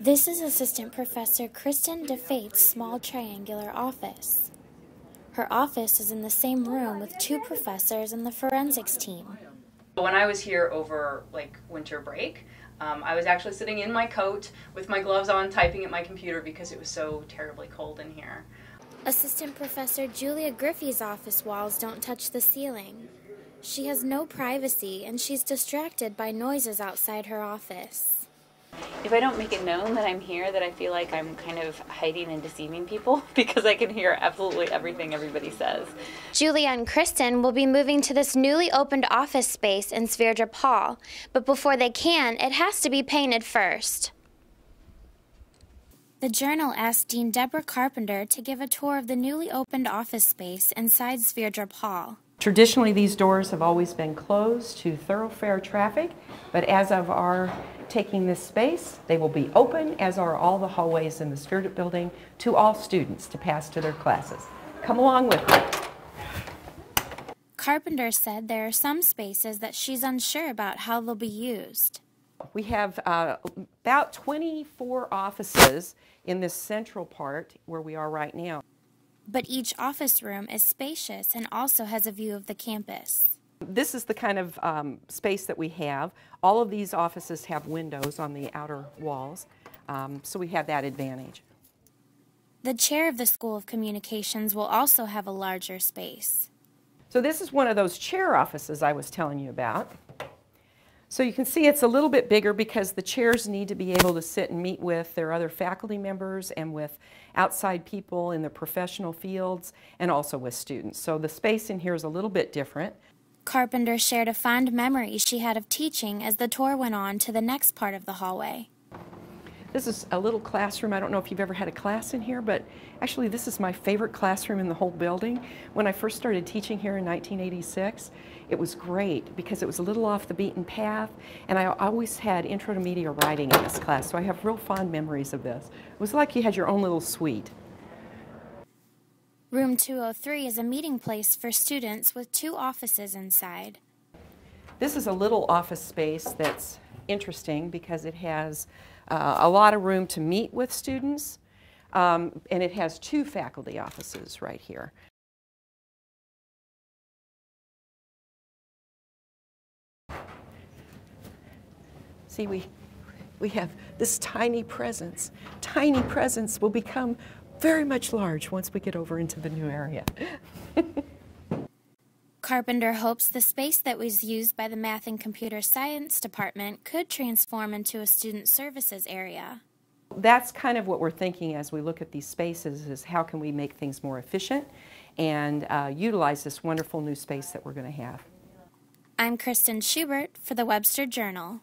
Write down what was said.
This is Assistant Professor Kristen DeFate's small triangular office. Her office is in the same room with two professors and the forensics team. When I was here over winter break, I was actually sitting in my coat with my gloves on typing at my computer because it was so terribly cold in here. Assistant Professor Julia Griffey's office walls don't touch the ceiling. She has no privacy and she's distracted by noises outside her office. If I don't make it known that I'm here, that I feel like I'm kind of hiding and deceiving people because I can hear absolutely everything everybody says. Julia and Kristen will be moving to this newly opened office space in Sverdrup Hall, but before they can, it has to be painted first. The Journal asked Dean Deborah Carpenter to give a tour of the newly opened office space inside Sverdrup Hall. Traditionally, these doors have always been closed to thoroughfare traffic, but as of our taking this space, they will be open, as are all the hallways in the Sverdrup building, to all students to pass to their classes. Come along with me. Carpenter said there are some spaces that she's unsure about how they'll be used. We have about 24 offices in this central part where we are right now. But each office room is spacious and also has a view of the campus. This is the kind of space that we have. All of these offices have windows on the outer walls, so we have that advantage. The chair of the School of Communications will also have a larger space. So this is one of those chair offices I was telling you about. So you can see it's a little bit bigger because the chairs need to be able to sit and meet with their other faculty members and with outside people in the professional fields and also with students. So the space in here is a little bit different. Carpenter shared a fond memory she had of teaching as the tour went on to the next part of the hallway. This is a little classroom. I don't know if you've ever had a class in here, but actually this is my favorite classroom in the whole building. When I first started teaching here in 1986, it was great because it was a little off the beaten path, and I always had intro to media writing in this class, so I have real fond memories of this. It was like you had your own little suite. Room 203 is a meeting place for students with two offices inside. This is a little office space that's interesting because it has a lot of room to meet with students, and it has two faculty offices right here. See, we have this tiny presence. Tiny presence will become very much large once we get over into the new area. Carpenter hopes the space that was used by the Math and Computer Science Department could transform into a student services area. That's kind of what we're thinking as we look at these spaces, is how can we make things more efficient and utilize this wonderful new space that we're going to have. I'm Kristen Schubert for the Webster Journal.